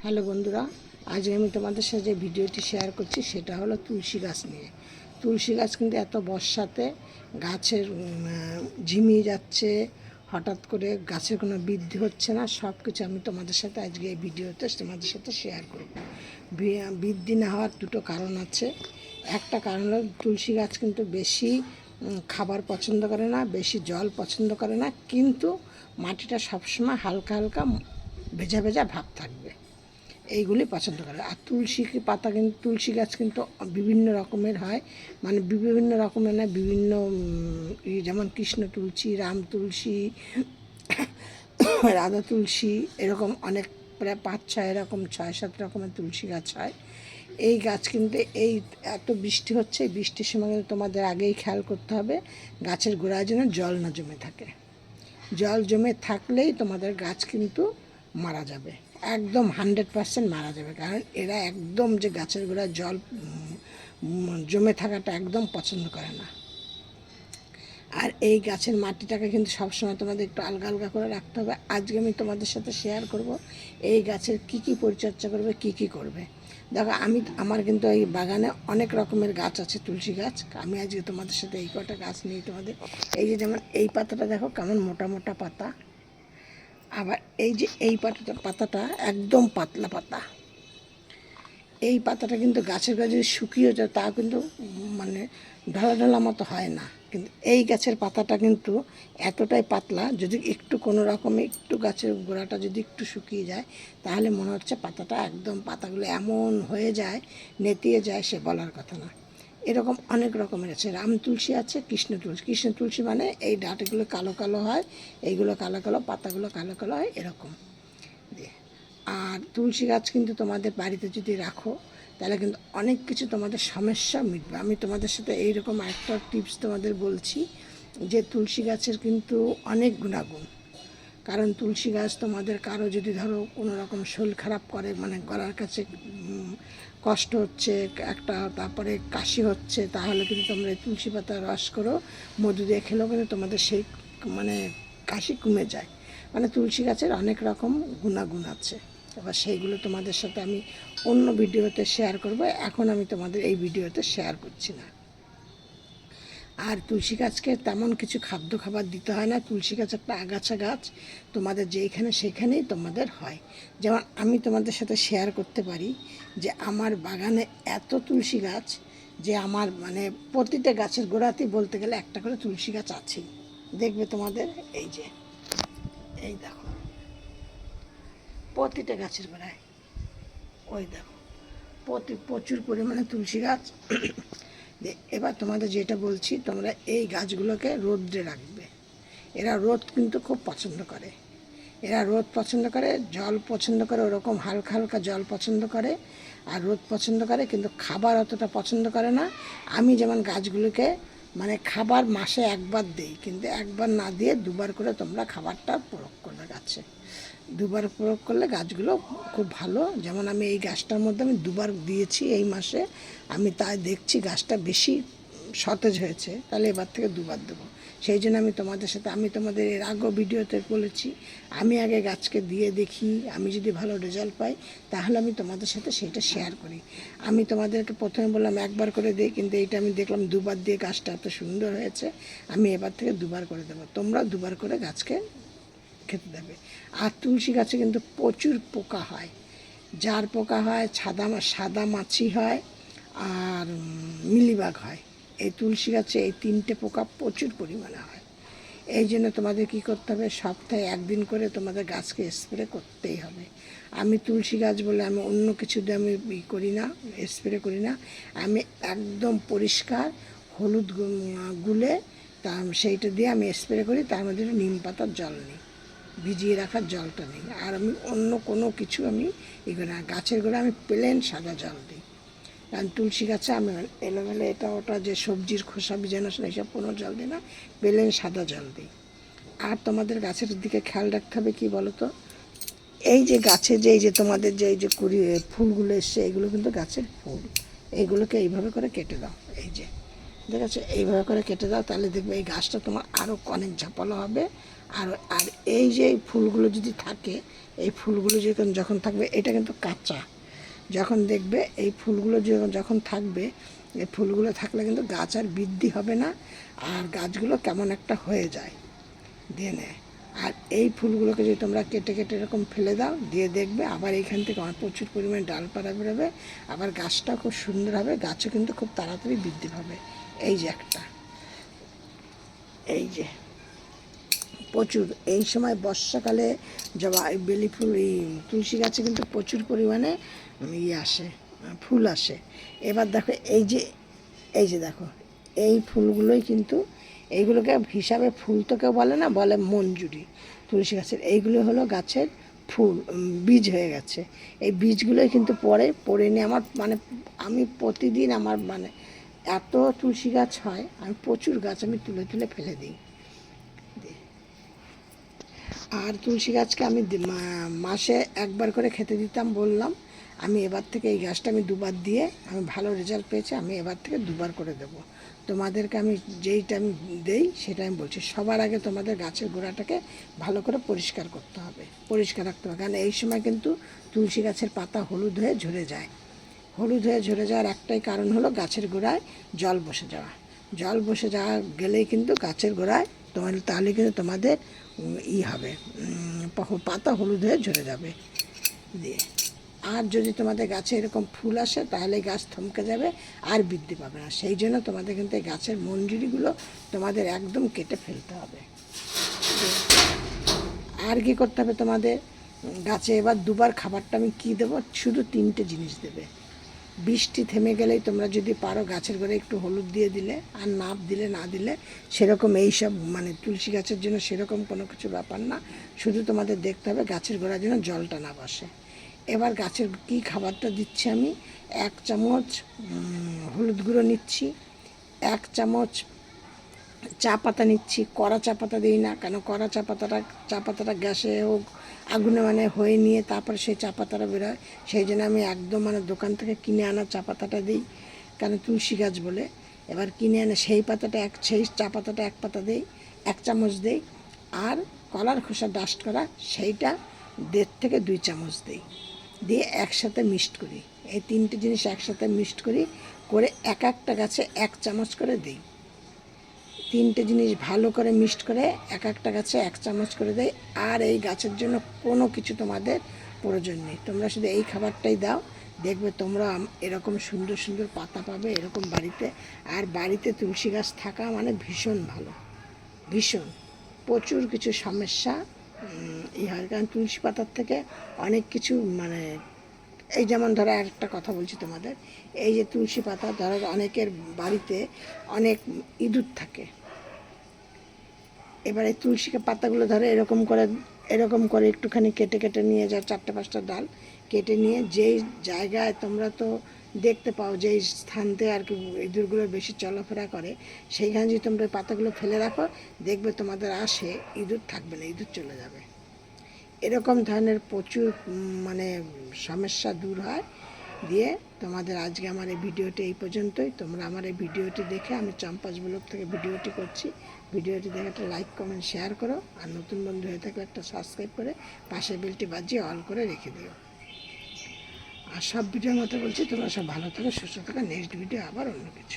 Hello বন্ধুরা, আজ আমি তোমাদের সাথে যে ভিডিওটি শেয়ার করছি সেটা হলো তুলসী গাছ নিয়ে। তুলসী গাছ কিন্তু এত বর্ষাতে গাছের ঝিমিয়ে যাচ্ছে, হঠাৎ করে গাছের কোনো বৃদ্ধি হচ্ছে না। সব কিছু আমি তোমাদের সাথে আজকে এই ভিডিওতে তোমাদের সাথে শেয়ার করব। বৃদ্ধি না হওয়ার দুটো কারণ আছে। একটা কারণ হলো তুলসী গাছ কিন্তু বেশি খাবার পছন্দ করে না, বেশি জল পছন্দ করে না, কিন্তু মাটিটা সবসময় হালকা হালকা ভেজা ভেজা ভাব থাকবে, এইগুলি পছন্দ করে। আর তুলসী পাতা কিন্তু তুলসী গাছ কিন্তু বিভিন্ন রকমের হয়, মানে বিভিন্ন রকমের না, বিভিন্ন যেমন কৃষ্ণ তুলসী, রাম তুলসী, রাধা তুলসী, এরকম অনেক প্রায় 5-6 এরকম 6-7 রকমের তুলসী গাছ হয়। এই গাছ কিন্তু এই এত বৃষ্টি হচ্ছে, এই বৃষ্টির সময় কিন্তু তোমাদের আগেই খেয়াল করতে হবে গাছের গোড়ায় যেন জল না জমে থাকে। জল জমে থাকলেই তোমাদের গাছ কিন্তু মারা যাবে, একদম 100% মারা যাবে। কারণ এরা একদম যে গাছের গোড়ায় জল জমে থাকাটা একদম পছন্দ করে না। আর এই গাছের মাটিটাকে কিন্তু সবসময় তোমাদের একটু আলগা আলগা করে রাখতে হবে। আজকে আমি তোমাদের সাথে শেয়ার করব এই গাছের কি কি পরিচর্যা করবে, কি কি করবে। দেখো, আমার কিন্তু এই বাগানে অনেক রকমের গাছ আছে, তুলসী গাছ। আমি আজকে তোমাদের সাথে এই কটা গাছ নিয়ে তোমাদের, এই যে যেমন এই পাতাটা দেখো কেমন মোটা মোটা পাতা, আবার এই যে এই পাতাটা একদম পাতলা পাতা। এই পাতাটা কিন্তু গাছের গাছ যদি শুকিয়ে যায় তা কিন্তু মানে ঢলা ঢলা মতো হয় না, কিন্তু এই গাছের পাতাটা কিন্তু এতটাই পাতলা, যদি একটু কোনো রকমে একটু গাছের গোড়াটা যদি একটু শুকিয়ে যায় তাহলে মনে হচ্ছে পাতাটা একদম, পাতাগুলো এমন হয়ে যায়, নেতিয়ে যায়, সে বলার কথা না। এরকম অনেক রকমের আছে। রাম তুলসী আছে, কৃষ্ণ তুলসী। কৃষ্ণ তুলসী মানে এই ডাঁটাগুলো কালো কালো হয়, এইগুলো কালো কালো, পাতাগুলো কালো কালো হয় এরকম দিয়ে। আর তুলসী গাছ কিন্তু তোমাদের বাড়িতে যদি রাখো তাহলে কিন্তু অনেক কিছু তোমাদের সমস্যা মিটবে। আমি তোমাদের সাথে এইরকম একটা টিপস তোমাদের বলছি যে তুলসী গাছের কিন্তু অনেক গুণাগুণ। কারণ তুলসী গাছ তোমাদের কারো যদি ধরো কোনো রকম শরীর খারাপ করে, মানে গলার কাছে কষ্ট হচ্ছে একটা, তারপরে কাশি হচ্ছে, তাহলে কিন্তু তোমরা এই তুলসী পাতার রস করো, মধু দিয়ে খেলেও কিন্তু তোমাদের সেই মানে কাশি কমে যায়। মানে তুলসী গাছের অনেক রকম গুণাগুণ আছে। এবার সেইগুলো তোমাদের সাথে আমি অন্য ভিডিওতে শেয়ার করব, এখন আমি তোমাদের এই ভিডিওতে শেয়ার করছি না। আর তুলসী গাছকে তেমন কিছু খাদ্য খাবার দিতে হয় না। তুলসী গাছ একটা আগাছা গাছ, তোমাদের যেইখানে সেখানেই তোমাদের হয়। যেমন আমি তোমাদের সাথে শেয়ার করতে পারি যে আমার বাগানে এত তুলসী গাছ যে আমার মানে প্রতিটা গাছের গোড়াতেই বলতে গেলে একটা করে তুলসী গাছ আছেই। দেখবে তোমাদের এই যে, এই দেখো প্রতিটা গাছের গোড়ায়, ওই দেখো প্রচুর পরিমাণে তুলসী গাছ। এবার তোমাদের যেটা বলছি, তোমরা এই গাছগুলোকে রোদ্রে রাখবে। এরা রোদ কিন্তু খুব পছন্দ করে, এরা রোদ পছন্দ করে, জল পছন্দ করে, ওরকম হালকা হালকা জল পছন্দ করে, আর রোদ পছন্দ করে, কিন্তু খাবার অতটা পছন্দ করে না। আমি যেমন গাছগুলোকে মানে খাবার মাসে একবার দিই, কিন্তু একবার না দিয়ে দুবার করে তোমরা খাবারটা প্রয়োগ করবে গাছে। দুবার প্রয়োগ করলে গাছগুলো খুব ভালো। যেমন আমি এই গাছটার মধ্যে আমি দুবার দিয়েছি এই মাসে, আমি তাই দেখছি গাছটা বেশি সতেজ হয়েছে, তাহলে এবার থেকে দুবার দেবো। সেই জন্য আমি তোমাদের সাথে, আমি তোমাদের এর আগেও ভিডিওতে বলেছি, আমি আগে গাছকে দিয়ে দেখি, আমি যদি ভালো রেজাল্ট পাই তাহলে আমি তোমাদের সাথে সেইটা শেয়ার করি। আমি তোমাদেরকে প্রথমে বললাম একবার করে দিই, কিন্তু এইটা আমি দেখলাম দুবার দিয়ে গাছটা এত সুন্দর হয়েছে, আমি এবার থেকে দুবার করে দেবো। তোমরা দুবার করে গাছকে খেতে দেবে। আর তুলসী গাছে কিন্তু প্রচুর পোকা হয়, জার পোকা হয়, সাদা মাছি হয়, আর মিলিবাগ হয়। এই তুলসী গাছে এই 3টে পোকা প্রচুর পরিমাণে হয়। এই জন্য তোমাদের কী করতে হবে, সপ্তাহে একদিন করে তোমাদের গাছকে স্প্রে করতেই হবে। আমি তুলসী গাছ বলে আমি অন্য কিছু দিয়ে আমি করি না, স্প্রে করি না। আমি একদম পরিষ্কার হলুদ গুলে তা সেইটা দিয়ে আমি স্প্রে করি, তার মধ্যে নিম পাতার জল নিই, ভিজিয়ে রাখার জলটা নেই। আর আমি অন্য কোনো কিছু আমি এগুলো না, গাছের গোড়া আমি প্লেন সাদা জল দিই। কারণ তুলসী গাছে আমি এলোমেলো এটা ওটা যে সবজির খোসা ভিজানো এইসব কোনো জল দিই না, প্লেন সাদা জল দিই। আর তোমাদের গাছের দিকে খেয়াল রাখতে হবে কী বলো তো, এই যে গাছে যে এই যে তোমাদের যে এই যে ফুলগুলো এসছে, এগুলো কিন্তু গাছের ফুল, এইগুলোকে এইভাবে করে কেটে দাও। এই যে দেখেছো, এইভাবে করে কেটে দাও, তাহলে দেখবে এই গাছটা তোমার আরও অনেক ঝাপালো হবে। আর আর এই যে ফুলগুলো যদি থাকে এই ফুলগুলো যখন থাকবে, এটা কিন্তু কাঁচা, যখন দেখবে এই ফুলগুলো যখন থাকবে, এই ফুলগুলো থাকলে কিন্তু গাছ আর বৃদ্ধি হবে না, আর গাছগুলো কেমন একটা হয়ে যায়, দিয়ে নেয়। আর এই ফুলগুলোকে যদি তোমরা কেটে কেটে এরকম ফেলে দাও, দিয়ে দেখবে আবার এইখান থেকে আমার প্রচুর পরিমাণে ডালপালা বেরোবে, আবার গাছটা খুব সুন্দর হবে, গাছও কিন্তু খুব তাড়াতাড়ি বৃদ্ধি পাবে। এই যে একটা, এই যে প্রচুর, এই সময় বর্ষাকালে জবা বেলি ফুল, এই তুলসী গাছে কিন্তু প্রচুর পরিমাণে আসে, ফুল আসে। এবার দেখো এই যে দেখো, এই ফুলগুলোই কিন্তু, এইগুলোকে হিসাবে ফুল তো কেউ বলে না, বলে মঞ্জুরি তুলসী গাছের। এইগুলো হলো গাছের ফুল, বীজ হয়ে গেছে। এই বীজগুলোই কিন্তু পরে নিয়ে আমার মানে, আমি প্রতিদিন আমার মানে এত তুলসী গাছ হয়, আমি প্রচুর গাছ আমি তুলে তুলে ফেলে দিই। আর তুলসী গাছকে আমি মাসে একবার করে খেতে দিতাম বললাম, আমি এবার থেকে এই গাছটা আমি দুবার দিয়ে আমি ভালো রেজাল্ট পেয়েছি, আমি এবার থেকে দুবার করে দেব। তোমাদেরকে আমি যেইটা আমি দেই সেটা আমি বলছি, সবার আগে তোমাদের গাছের গোড়াটাকে ভালো করে পরিষ্কার করতে হবে, পরিষ্কার রাখতে হবে। কারণ এই সময় কিন্তু তুলসী গাছের পাতা হলুদ হয়ে ঝরে যায়। হলুদ হয়ে ঝরে যাওয়ার একটাই কারণ হলো গাছের গোড়ায় জল বসে যাওয়া। জল বসে যাওয়া গেলেই কিন্তু গাছের গোড়ায় তাহলে কিন্তু তোমাদের হবে, পাতা হলুদ হয়ে ঝরে যাবে দিয়ে। আর যদি তোমাদের গাছে এরকম ফুল আসে, তাহলে গাছ থমকে যাবে, আর বৃদ্ধি পাবে না। সেই জন্য তোমাদের কিন্তু এই গাছের মঞ্জুরিগুলো তোমাদের একদম কেটে ফেলতে হবে। আর কি করতে হবে তোমাদের, গাছে এবার দুবার খাবারটা আমি কী দেবো, শুধু 3টে জিনিস দেবে। বৃষ্টি থেমে গেলেই তোমরা যদি পারো গাছের গোড়ায় একটু হলুদ দিয়ে দিলে, আর না দিলে সেরকম এইসব মানে তুলসী গাছের জন্য সেরকম কোনো কিছু ব্যাপার না, শুধু তোমাদের দেখতে হবে গাছের গোড়ার জন্য জলটা না বসে। এবার গাছের কী খাবারটা দিচ্ছি আমি, 1 চামচ হলুদ গুঁড়ো নিচ্ছি, 1 চামচ চা পাতা নিচ্ছি। কড়া চা পাতা দিই না, কেন কড়া চা পাতাটা গ্যাসে হোক আগুনে মানে হয়ে নিয়ে তারপরে সেই চা পাতাটা বেরোয়, সেই জন্য আমি একদম মানে দোকান থেকে কিনে আনা চা পাতাটা দিই, কেন তুলসী গাছ বলে। এবার কিনে আনে সেই চা পাতাটা 1 পাতা দিই, 1 চামচ দিই। আর কলার খোসা ডাস্ট করা সেইটা 1.5 থেকে 2 চামচ দিই, দিয়ে একসাথে মিক্সড করি। এই 3টে জিনিস একসাথে মিক্সড করে একটা গাছে 1 চামচ করে দিই। 3টে জিনিস ভালো করে মিক্সড করে একটা গাছে 1 চামচ করে দেয়। আর এই গাছের জন্য কোনো কিছু তোমাদের প্রয়োজন নেই, তোমরা শুধু এই খাবারটাই দাও, দেখবে তোমরা এরকম সুন্দর সুন্দর পাতা পাবে এরকম বাড়িতে। আর বাড়িতে তুলসী গাছ থাকা মানে ভীষণ ভালো, ভীষণ। প্রচুর কিছু সমস্যা হয়, কারণ তুলসী পাতার থেকে অনেক কিছু মানে, এই যেমন ধরো একটা কথা বলছি তোমাদের, এই যে তুলসী পাতা, ধরো অনেকের বাড়িতে অনেক ইঁদুর থাকে। এবারে তুলসী পাতাগুলো ধরো এরকম করে একটুখানি কেটে কেটে নিয়ে যাও, 4-5টা ডাল কেটে নিয়ে, যেই জায়গায় তোমরা তো দেখতে পাও যেই স্থানতে আর কি ইঁদুরগুলো বেশি চলাফেরা করে, সেইখানে যদি তোমরা পাতাগুলো ফেলে রাখো, দেখবে তোমাদের ইঁদুর থাকবে না, ইঁদুর চলে যাবে। এরকম ধরনের প্রচুর মানে সমস্যা দূর হয়। দিয়ে তোমাদের আজকে আমার এই ভিডিওটি এই পর্যন্তই। তোমরা আমার এই ভিডিওটি দেখে, আমি চম্পাস ব্লগ থেকে ভিডিওটি করছি, ভিডিওটি দেখে একটা লাইক কমেন্ট শেয়ার করো, আর নতুন বন্ধু হয়ে থাকলে একটা সাবস্ক্রাইব করে পাশের বেলটি বাজিয়ে অল করে রেখে দিও। আর সব ভিডিওর মতো বলছি, তোমরা সব ভালো থাকো, সুস্থ থাকো। নেক্সট ভিডিও আবার অন্য কিছু।